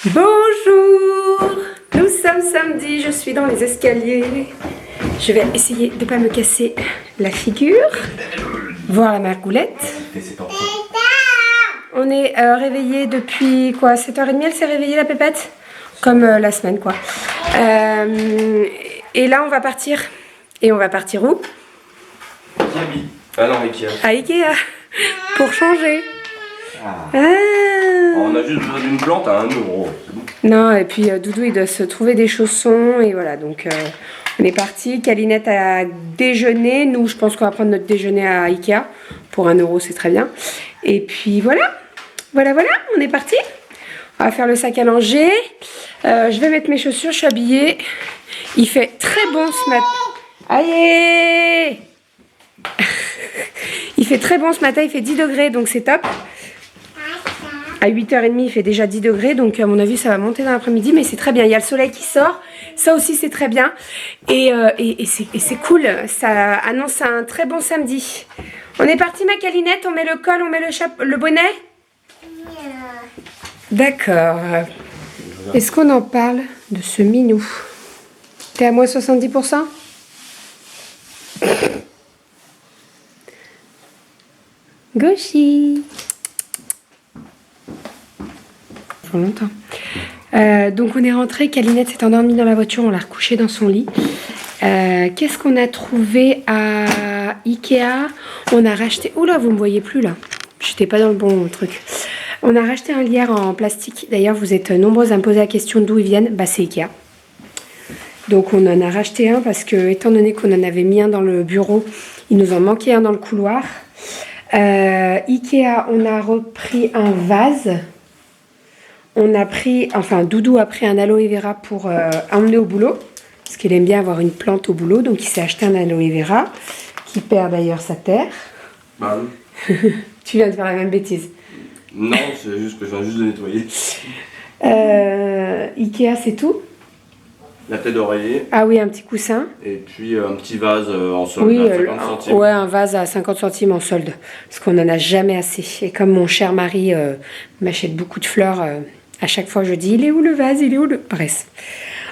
Bonjour, nous sommes samedi, je suis dans les escaliers. Je vais essayer de ne pas me casser la figure. Voir la margoulette. On est réveillé depuis quoi, 7h30, elle s'est réveillée la pépette. Comme la semaine quoi. Et là on va partir. Et on va partir où? Ah non, Ikea. À Ikea. Pour changer. On a juste besoin d'une plante à 1 euro. Non, et puis Doudou il doit se trouver des chaussons et voilà, donc on est parti. Calinette a déjeuné, nous je pense qu'on va prendre notre déjeuner à Ikea pour 1 euro, c'est très bien. Et puis voilà, on est parti. On va faire le sac à langer. Je vais mettre mes chaussures, je suis habillée. Il fait très bon ce matin. Allez. Il fait très bon ce matin, il fait 10 degrés donc c'est top. À 8h30 il fait déjà 10 degrés donc à mon avis ça va monter dans l'après-midi mais c'est très bien, il y a le soleil qui sort, ça aussi c'est très bien et c'est cool, ça annonce un très bon samedi. On est parti ma Calinette, on met le col, on met le bonnet. D'accord. Est-ce qu'on en parle de ce minou? T'es à moins 70%? Gauchy. Pour longtemps. Donc on est rentré, Calinette s'est endormie dans la voiture, on l'a recouchée dans son lit. Qu'est-ce qu'on a trouvé à Ikea? On a racheté... Oula, vous me voyez plus là. J'étais pas dans le bon truc. On a racheté un lierre en plastique. D'ailleurs, vous êtes nombreuses à me poser la question d'où ils viennent. Bah c'est Ikea. Donc on en a racheté un parce que, étant donné qu'on en avait mis un dans le bureau, il nous en manquait un dans le couloir. Ikea, on a repris un vase. On a pris, enfin Doudou a pris un aloe vera pour emmener au boulot. Parce qu'il aime bien avoir une plante au boulot. Donc il s'est acheté un aloe vera. Qui perd d'ailleurs sa terre. Bah oui. Tu viens de faire la même bêtise. Non, c'est juste que je viens juste de nettoyer. Ikea c'est tout? La tête d'oreiller. Ah oui, un petit coussin. Et puis un petit vase en solde Oui, à 50 centimes. ouais, un vase à 50 centimes en solde. Parce qu'on n'en a jamais assez. Et comme mon cher mari m'achète beaucoup de fleurs, à chaque fois je dis il est où le vase, il est où le... Bref.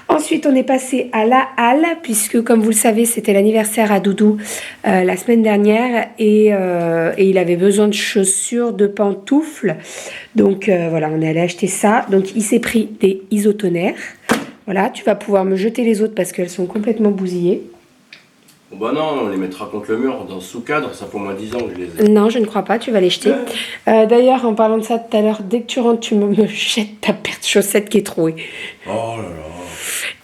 Ensuite, on est passé à la halle, puisque comme vous le savez, c'était l'anniversaire à Doudou la semaine dernière. Et il avait besoin de chaussures, de pantoufles. Donc voilà, on est allé acheter ça. Donc il s'est pris des isotonnerres. Voilà, tu vas pouvoir me jeter les autres parce qu'elles sont complètement bousillées. Bon bah non, on les mettra contre le mur dans sous-cadre, ça fait au moins 10 ans que je les ai. Non, je ne crois pas, tu vas les jeter. D'ailleurs, en parlant de ça tout à l'heure, dès que tu rentres, tu me jettes ta paire de chaussettes qui est trouée. Oh là là.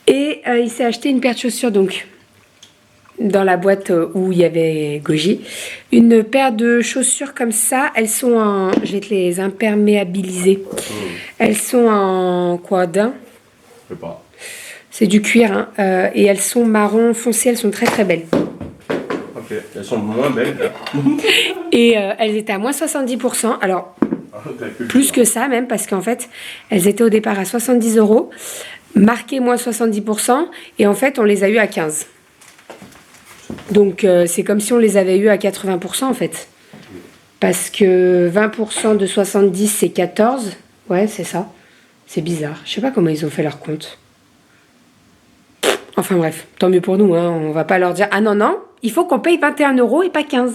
Et il s'est acheté une paire de chaussures, donc, dans la boîte où il y avait Goji. Une paire de chaussures comme ça, elles sont en... Je vais te les imperméabiliser. Elles sont en quoi, daim? Je sais pas. C'est du cuir, hein, et elles sont marron foncé, elles sont très très belles. Ok, elles sont moins belles là. Et elles étaient à moins 70%, alors plus que ça même, parce qu'en fait, elles étaient au départ à 70 €, marquées moins 70%, et en fait, on les a eues à 15. Donc c'est comme si on les avait eues à 80% en fait. Parce que 20% de 70, c'est 14. Ouais, c'est ça. C'est bizarre. Je sais pas comment ils ont fait leur compte. Enfin bref, tant mieux pour nous, hein. On va pas leur dire « Ah non, non, il faut qu'on paye 21 € et pas 15 ».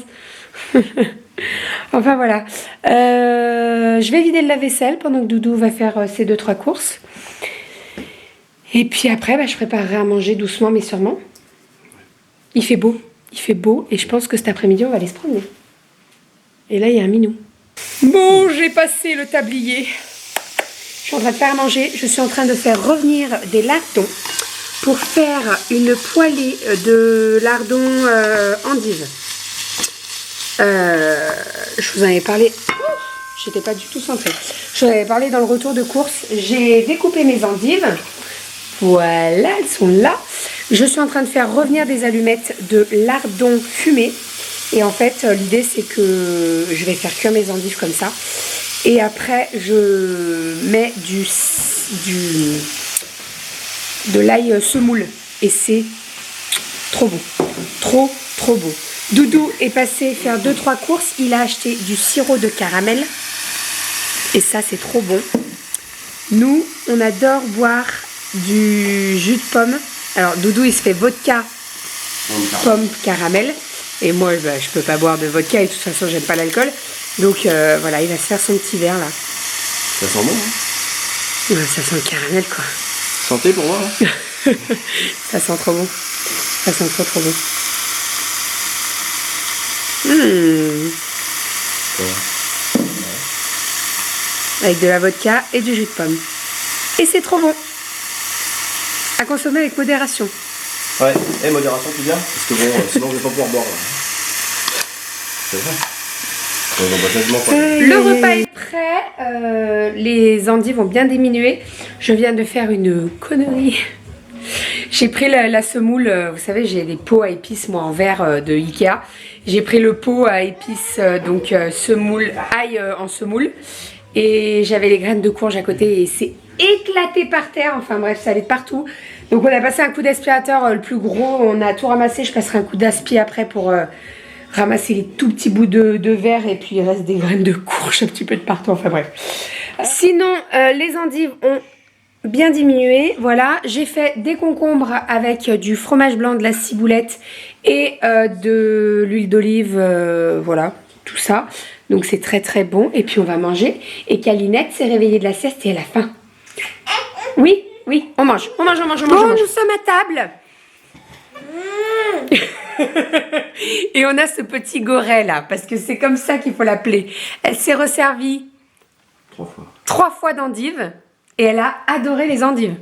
Enfin voilà. Je vais vider le lave-vaisselle pendant que Doudou va faire ses 2-3 courses. Et puis après, je préparerai à manger doucement mais sûrement. Il fait beau et je pense que cet après-midi, on va aller se promener. Et là, il y a un minou. Bon, j'ai passé le tablier. Je suis en train de faire à manger. Je suis en train de faire revenir des lardons pour faire une poêlée de lardons endives. Je vous en avais parlé. J'étais pas du tout centrée. Je vous en avais parlé dans le retour de course. J'ai découpé mes endives. Voilà, elles sont là. Je suis en train de faire revenir des allumettes de lardons fumés. Et en fait, l'idée c'est que je vais faire cuire mes endives comme ça. Et après, je mets de l'ail semoule. Et c'est trop beau. Trop beau. Doudou est passé faire 2-3 courses. Il a acheté du sirop de caramel. Et ça, c'est trop bon. Nous, on adore boire du jus de pomme. Alors, Doudou, il se fait vodka, pomme, caramel. Et moi, bah, je peux pas boire de vodka et de toute façon, j'aime pas l'alcool. Donc, voilà, il va se faire son petit verre, là. Ça sent bon, hein? Ouais, ça sent le caramel, quoi. Chantez pour moi, hein. Ça sent trop bon. Ça sent trop, trop bon. Avec de la vodka et du jus de pomme. Et c'est trop bon. À consommer avec modération. Ouais, et modération, tu viens? Parce que bon, sinon je vais pas pouvoir boire. C'est vrai. Le repas est prêt. Les endives ont bien diminué. Je viens de faire une connerie. J'ai pris la semoule, vous savez, j'ai des pots à épices, moi, en verre de Ikea. J'ai pris le pot à épices, donc semoule, ail en semoule. Et j'avais les graines de courge à côté et c'est éclaté par terre. Enfin bref, ça allait de partout. Donc on a passé un coup d'aspirateur, le plus gros. On a tout ramassé. Je passerai un coup d'aspi après pour ramasser les tout petits bouts de verre. Et puis il reste des graines de courge un petit peu de partout. Enfin bref. Sinon, les endives ont bien diminué. Voilà, j'ai fait des concombres avec du fromage blanc, de la ciboulette et de l'huile d'olive. Voilà, tout ça. Donc c'est très très bon. Et puis on va manger. Et Calinette s'est réveillée de la sieste et elle a faim. Oui, oui, on mange. On mange. Nous sommes à table. Et on a ce petit goret là, parce que c'est comme ça qu'il faut l'appeler. Elle s'est resservie 3 fois d'endives. Et elle a adoré les endives.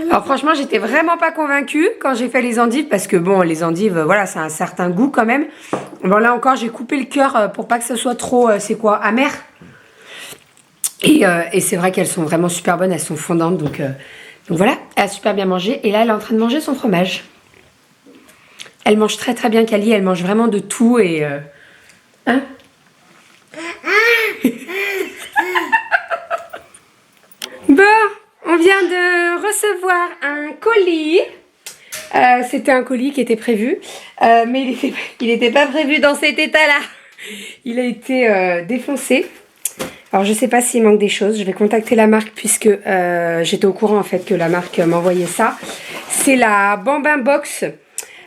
Alors franchement, j'étais vraiment pas convaincue quand j'ai fait les endives. Parce que bon, les endives, voilà, ça a un certain goût quand même. Bon là encore, j'ai coupé le cœur pour pas que ce soit trop, c'est quoi, amer. Et c'est vrai qu'elles sont vraiment super bonnes, elles sont fondantes. Donc voilà, elle a super bien mangé. Et là, elle est en train de manger son fromage. Elle mange très très bien, Cali. Elle mange vraiment de tout. Et hein? Bon, on vient de recevoir un colis. C'était un colis qui était prévu, mais il n'était pas prévu dans cet état-là. Il a été défoncé. Alors je sais pas s'il manque des choses. Je vais contacter la marque puisque j'étais au courant en fait que la marque m'envoyait ça. C'est la Bambin Box.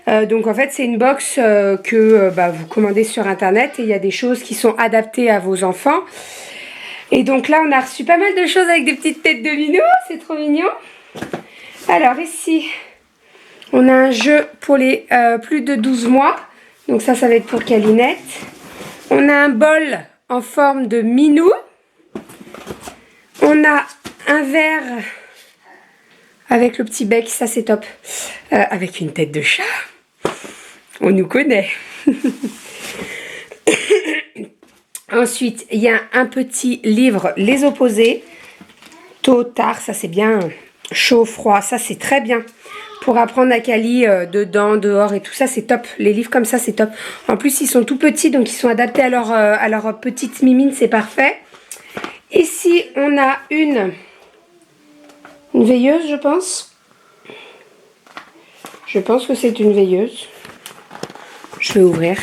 Donc en fait c'est une box que vous commandez sur internet et il y a des choses qui sont adaptées à vos enfants. Et donc là, on a reçu pas mal de choses avec des petites têtes de minous. C'est trop mignon. Alors ici, on a un jeu pour les plus de 12 mois. Donc ça va être pour Calinette. On a un bol en forme de minou. On a un verre avec le petit bec. Ça, c'est top. Avec une tête de chat. On nous connaît. Ensuite, il y a un petit livre, Les Opposés. Tôt, tard, ça c'est bien. Chaud, froid, ça c'est très bien. Pour apprendre à Cali dedans, dehors et tout ça, c'est top. Les livres comme ça, c'est top. En plus, ils sont tout petits, donc ils sont adaptés à leur petite mimine, c'est parfait. Ici, on a une veilleuse, je pense. Je pense que c'est une veilleuse. Je vais ouvrir.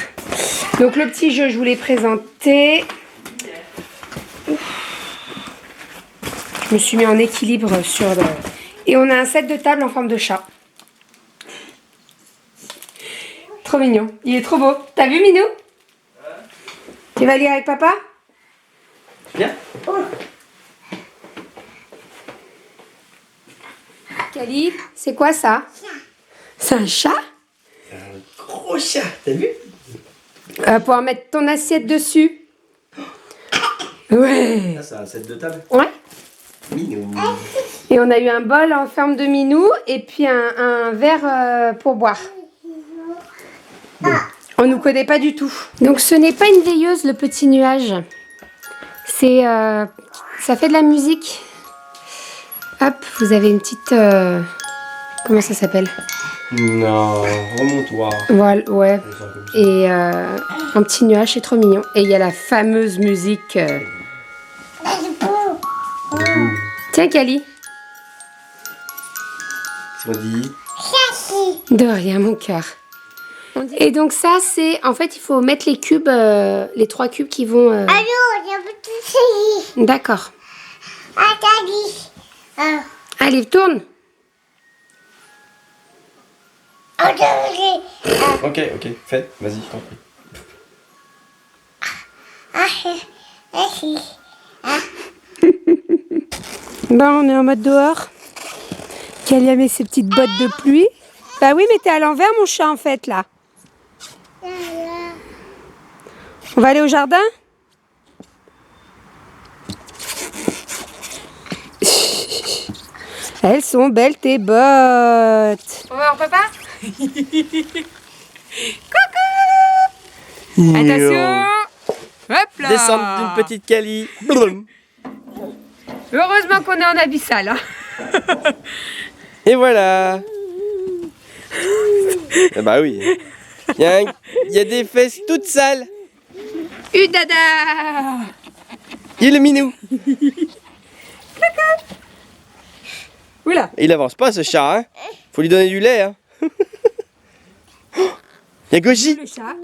Donc le petit jeu, je vous l'ai présenté. Je me suis mis en équilibre sur le... Et on a un set de table en forme de chat. Trop mignon. Il est trop beau. T'as vu, Minou? Tu vas lire avec papa? Viens. Cali, c'est quoi ça? C'est un chat? Un gros chat, t'as vu? Pour mettre ton assiette dessus. Ouais. Ça, c'est un set de table. Ouais. Minou. Et on a eu un bol en forme de minou et puis un verre pour boire. On nous connaît pas du tout. Donc ce n'est pas une veilleuse, le petit nuage. C'est ça fait de la musique. Hop, vous avez une petite... comment ça s'appelle? Non, remonte-toi. Voilà, ouais. Et un petit nuage, c'est trop mignon. Et il y a la fameuse musique... Tiens, Cali. Tu m'as dit. De rien, mon cœur. Et donc ça, c'est... En fait, il faut mettre les cubes, les 3 cubes qui vont... Allô, il y a un petit. D'accord. Attendez. Allez, tourne. Ok, fais, vas-y, je t'en prie. Bon, on est en mode dehors. Kali a mis ses petites bottes de pluie. Bah oui, mais t'es à l'envers, mon chat, en fait, là. On va aller au jardin? Elles sont belles, tes bottes. On va voir papa? Coucou! Attention! Hop là! Descendre d'une petite Kali. Heureusement qu'on est en abyssal. Hein. Et voilà. Ah bah oui. Il y a des fesses toutes sales. Dada! Il est le minou. Oula! Il avance pas ce chat, hein. Faut lui donner du lait, hein. Il y a Goji. Le chat.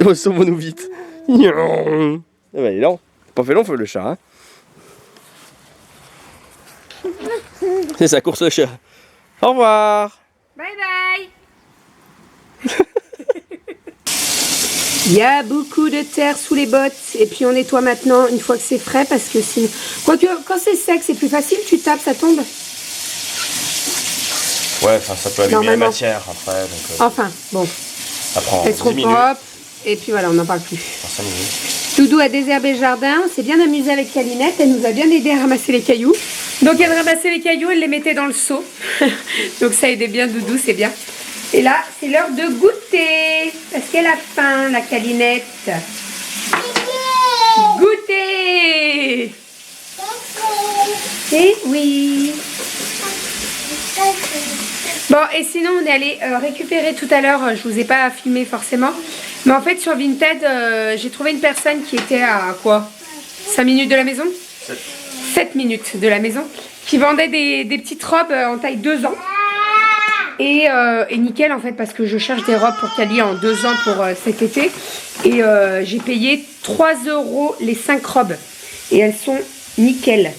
Oh, sauvons-nous vite. Ah bah, il est lent. Pas fait long feu le chat, hein. C'est sa course au chat. Au revoir. Bye bye! Il y a beaucoup de terre sous les bottes et puis on nettoie maintenant une fois que c'est frais parce que sinon... Quoique quand c'est sec c'est plus facile, tu tapes, ça tombe. Ouais, ça peut abîmer la matière après. Donc, enfin, bon. Ça prend elles seront 10 minutes. propres et puis voilà, on n'en parle plus. 5 minutes. Doudou a désherbé le jardin, on s'est bien amusé avec Calinette, elle nous a bien aidé à ramasser les cailloux. Donc elle ramassait les cailloux, elle les mettait dans le seau. Donc ça aidait bien Doudou, c'est bien. Et là, c'est l'heure de goûter. Parce qu'elle a faim, la Calinette. Goûter. Et oui. Bon, et sinon, on est allé récupérer tout à l'heure, je vous ai pas filmé forcément. Mais en fait, sur Vinted, j'ai trouvé une personne qui était à quoi 5 minutes de la maison 7 minutes de la maison. Qui vendait des petites robes en taille 2 ans. Et nickel en fait parce que je cherche des robes pour Kali en 2 ans pour cet été. Et j'ai payé 3 € les 5 robes. Et elles sont nickel.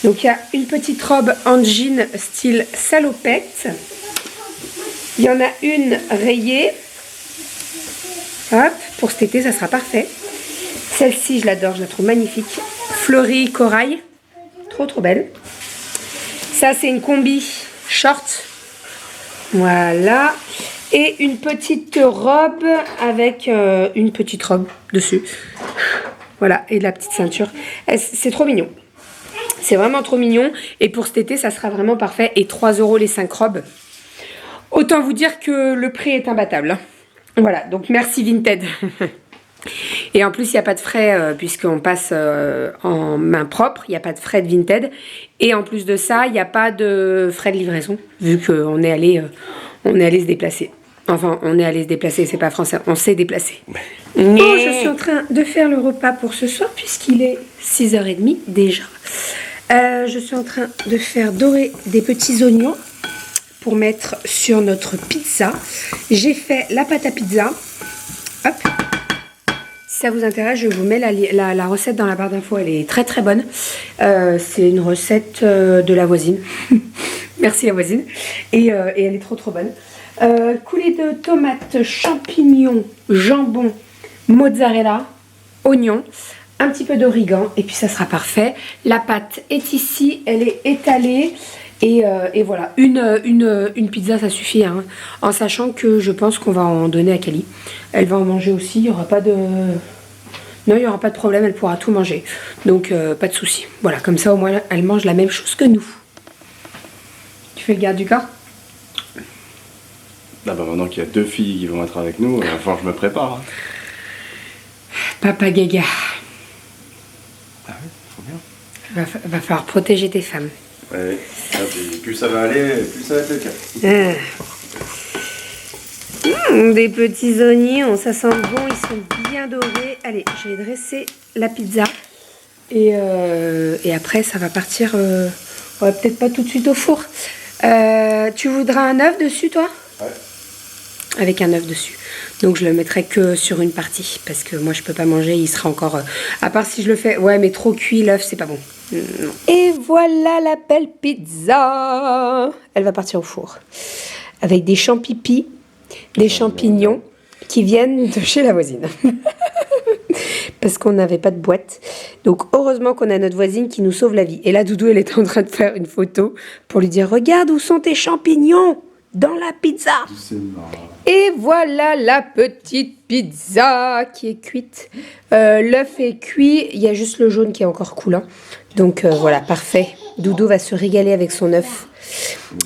Donc il y a une petite robe en jean style salopette. Il y en a une rayée. Hop, pour cet été ça sera parfait. Celle-ci je l'adore, je la trouve magnifique. Fleurie corail. Trop belle. Ça c'est une combi short. Voilà. Et une petite robe avec une petite robe dessus. Voilà. Et de la petite ceinture. C'est trop mignon. C'est vraiment trop mignon. Et pour cet été, ça sera vraiment parfait. Et 3 € les 5 robes. Autant vous dire que le prix est imbattable. Voilà. Donc merci Vinted. Et en plus, il n'y a pas de frais puisqu'on passe en main propre. Il n'y a pas de frais de Vinted. Et en plus de ça, il n'y a pas de frais de livraison. Vu qu'on est allé se déplacer. Enfin, on est allé se déplacer, c'est pas français. On s'est déplacé. Bon, je suis en train de faire le repas pour ce soir puisqu'il est 6h30 déjà. Je suis en train de faire dorer des petits oignons pour mettre sur notre pizza. J'ai fait la pâte à pizza. Hop. Si ça vous intéresse, je vous mets la recette dans la barre d'infos. Elle est très bonne. C'est une recette de la voisine. Merci la voisine. Et elle est trop bonne. Coulée de tomates, champignons, jambon, mozzarella, oignons, un petit peu d'origan et puis ça sera parfait. La pâte est ici, elle est étalée. Et voilà, une pizza ça suffit hein, en sachant que je pense qu'on va en donner à Kali. Elle va en manger aussi, il n'y aura pas de... Non, il n'y aura pas de problème, elle pourra tout manger. Donc pas de souci. Voilà, comme ça au moins elle mange la même chose que nous. Tu fais le garde du corps? Ah bah maintenant qu'il y a 2 filles qui vont être avec nous, il va falloir que je me prépare. Hein. Papa Gaga. Ah oui, faut bien. Va falloir protéger tes femmes. Ouais, plus ça va aller, plus ça va être le cas. Des petits oignons, ça sent bon, ils sont bien dorés. Allez, je vais dresser la pizza. Et après, ça va partir, peut-être pas tout de suite au four. Tu voudras un œuf dessus, toi? Ouais. avec un œuf dessus. Donc je le mettrai que sur une partie parce que moi je peux pas manger, il sera encore... à part si je le fais... Ouais, mais trop cuit, l'œuf, c'est pas bon. Non. Et voilà la belle pizza. Elle va partir au four. Avec des champipis, des champignons qui viennent de chez la voisine. Parce qu'on n'avait pas de boîte. Donc heureusement qu'on a notre voisine qui nous sauve la vie. Et là, Doudou, elle était en train de faire une photo pour lui dire « Regarde, où sont tes champignons dans la pizza ?» Et voilà la petite pizza qui est cuite. L'œuf est cuit, il y a juste le jaune qui est encore coulant. Donc voilà, parfait. Doudou va se régaler avec son œuf.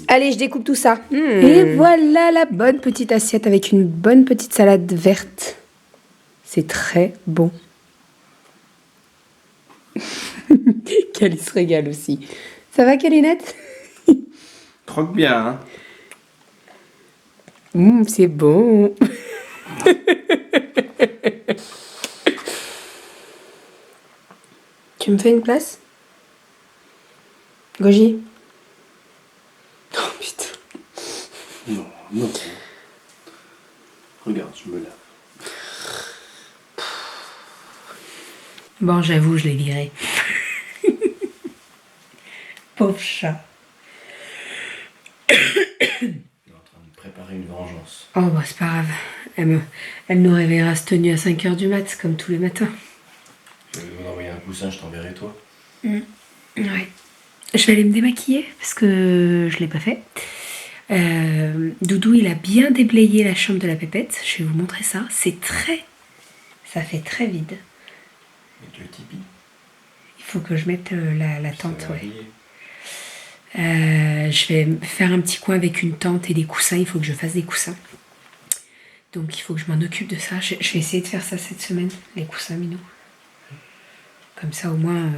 Allez, je découpe tout ça. Et voilà la bonne petite assiette avec une bonne petite salade verte. C'est très bon. Cali se régale aussi. Ça va, Calinette? Croque bien, hein. C'est bon. Tu me fais une place? Goji? Oh putain. Non, non. Regarde, je me lave. Bon, j'avoue, je l'ai viré. Pauvre chat. Il est en train de préparer une vengeance. Oh, bah, c'est pas grave. Elle nous réveillera cette nuit à 5h du mat, comme tous les matins. Je vais vous envoyer un coussin, je t'enverrai toi. Ouais. Je vais aller me démaquiller, parce que je l'ai pas fait. Doudou, il a bien déblayé la chambre de la pépette. Je vais vous montrer ça. Ça fait très vide. Avec le tipi. Il faut que je mette la tente, ouais. Je vais faire un petit coin avec une tente et des coussins. Il faut que je fasse des coussins. Donc il faut que je m'en occupe de ça. Je vais essayer de faire ça cette semaine, les coussins Minou. Comme ça au moins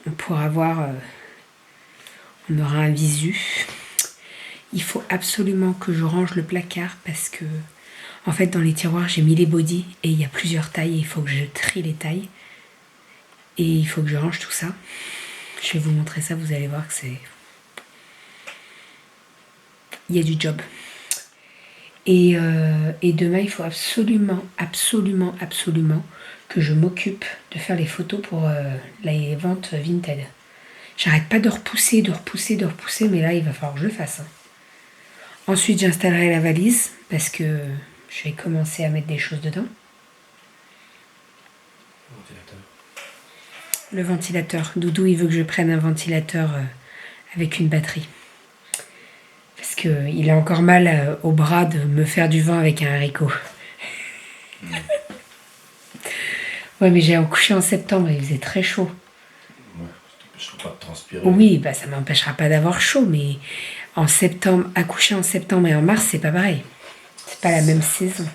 on pourra voir, on aura un visu. Il faut absolument que je range le placard parce que en fait dans les tiroirs j'ai mis les bodys et il y a plusieurs tailles et il faut que je trie les tailles. Et il faut que je range tout ça. Je vais vous montrer ça, vous allez voir que c'est... Il y a du job. Et demain, il faut absolument que je m'occupe de faire les photos pour les ventes Vinted. J'arrête pas de repousser, mais là, il va falloir que je le fasse. Ensuite, j'installerai la valise parce que je vais commencer à mettre des choses dedans. Le ventilateur. Doudou, il veut que je prenne un ventilateur avec une batterie. Parce qu'il a encore mal au bras de me faire du vent avec un haricot. Ouais, mais j'ai accouché en septembre, il faisait très chaud. Ouais, ça t'empêchera pas de transpirer. Oui, bah ça m'empêchera pas d'avoir chaud, mais en septembre, accoucher en septembre et en mars, c'est pas pareil. C'est pas la même saison.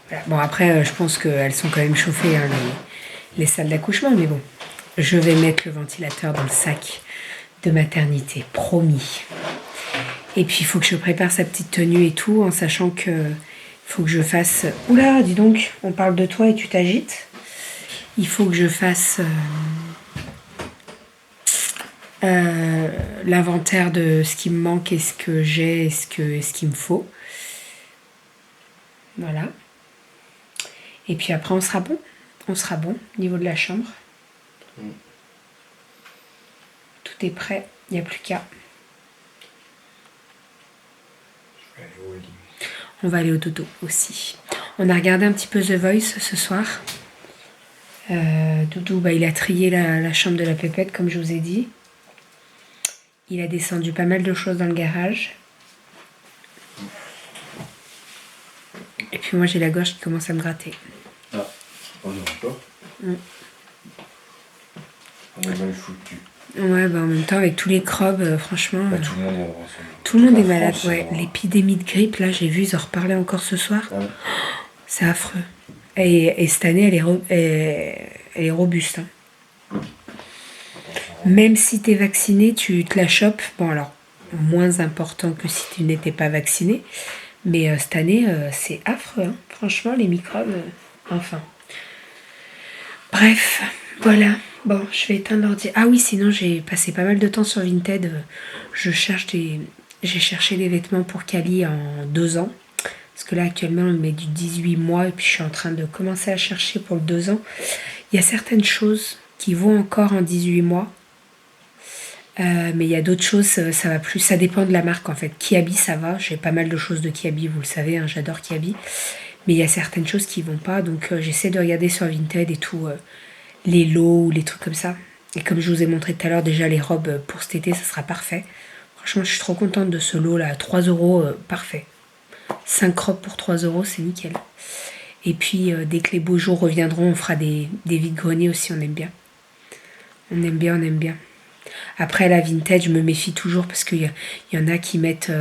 Voilà. Bon, après, je pense qu'elles sont quand même chauffées, hein, les salles d'accouchement, mais bon, je vais mettre le ventilateur dans le sac de maternité, promis. Et puis il faut que je prépare sa petite tenue et tout, en sachant que il faut que je fasse... Oula, dis donc, on parle de toi et tu t'agites. Il faut que je fasse l'inventaire de ce qui me manque et ce que j'ai et ce qu'il me faut. Voilà. Et puis après, on sera bon. On sera bon au niveau de la chambre. Tout est prêt, il n'y a plus qu'à. On va aller au dodo aussi. On a regardé un petit peu The Voice ce soir. Doudou, bah, il a trié la chambre de la pépette, comme je vous ai dit. Il a descendu pas mal de choses dans le garage. Et puis moi, j'ai la gorge qui commence à me gratter. Ah, on n'y pas. On est mal foutu. Ouais, bah en même temps, avec tous les crobes, franchement... Bah, tout le monde est ensemble. Tout le monde est La malade, France, ouais. hein. L'épidémie de grippe, là, j'ai vu, ils en reparlaient encore ce soir. Ah ouais. C'est affreux. Et cette année, elle est robuste. Hein. Même si tu es vacciné, tu te la chopes. Bon, alors, moins important que si tu n'étais pas vacciné. Mais cette année, c'est affreux. Hein. Franchement, les microbes, enfin. Bref, voilà. Bon, je vais éteindre l'ordi. Ah oui, sinon, j'ai passé pas mal de temps sur Vinted. J'ai cherché des vêtements pour Cali en 2 ans. Parce que là, actuellement, on met du 18 mois et puis je suis en train de commencer à chercher pour le 2 ans. Il y a certaines choses qui vont encore en 18 mois. Mais il y a d'autres choses, ça va plus. Ça dépend de la marque en fait. Kiabi, ça va. J'ai pas mal de choses de Kiabi, vous le savez, hein, j'adore Kiabi. Mais il y a certaines choses qui vont pas. Donc j'essaie de regarder sur Vinted et tout, les lots ou les trucs comme ça. Et comme je vous ai montré tout à l'heure, déjà les robes pour cet été, ça sera parfait. Franchement, je suis trop contente de ce lot là. À 3 euros, parfait. 5 robes pour 3 euros, c'est nickel. Et puis dès que les beaux jours reviendront, on fera des vides-greniers aussi, on aime bien. On aime bien, on aime bien. Après la vintage, je me méfie toujours parce qu'il y en a qui mettent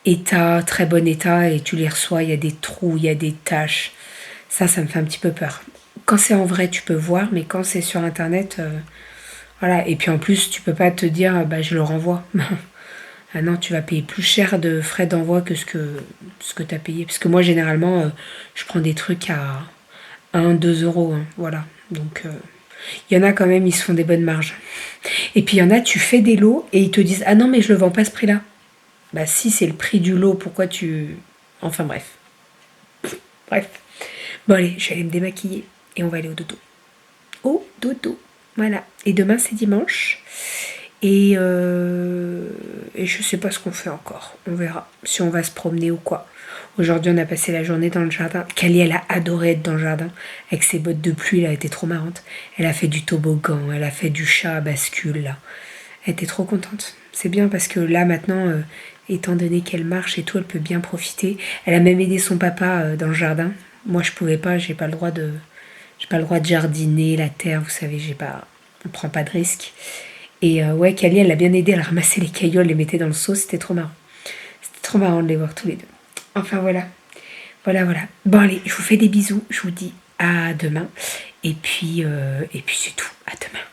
état, très bon état, et tu les reçois, il y a des trous, il y a des taches. Ça me fait un petit peu peur. Quand c'est en vrai, tu peux voir, mais quand c'est sur internet, voilà. Et puis en plus, tu peux pas te dire, bah je le renvoie. Ah non, tu vas payer plus cher de frais d'envoi que ce que tu as payé. Parce que moi, généralement, je prends des trucs à 1, 2 euros. Hein, voilà. Donc, il y en a quand même, ils se font des bonnes marges. Et puis, il y en a, tu fais des lots et ils te disent, ah non, mais je le vends pas à ce prix-là. Bah si, c'est le prix du lot, pourquoi tu... Enfin, bref. Bref. Bon, allez, je vais aller me démaquiller et on va aller au dodo. Au dodo. Voilà. Et demain, c'est dimanche. Et je sais pas ce qu'on fait encore. On verra si on va se promener ou quoi. Aujourd'hui, on a passé la journée dans le jardin. Kali, elle a adoré être dans le jardin. Avec ses bottes de pluie, elle a été trop marrante. Elle a fait du toboggan, elle a fait du chat à bascule, là. Elle était trop contente. C'est bien parce que là, maintenant, étant donné qu'elle marche et tout, elle peut bien profiter. Elle a même aidé son papa dans le jardin. Moi, je pouvais pas, j'ai pas le droit de jardiner, la terre, vous savez, on prend pas de risque. Et ouais, Kali, elle l'a bien aidé, elle ramassait les cailloux, elle les mettait dans le seau, c'était trop marrant. C'était trop marrant de les voir tous les deux. Enfin voilà. Voilà. Bon allez, je vous fais des bisous, je vous dis à demain. Et puis c'est tout, à demain.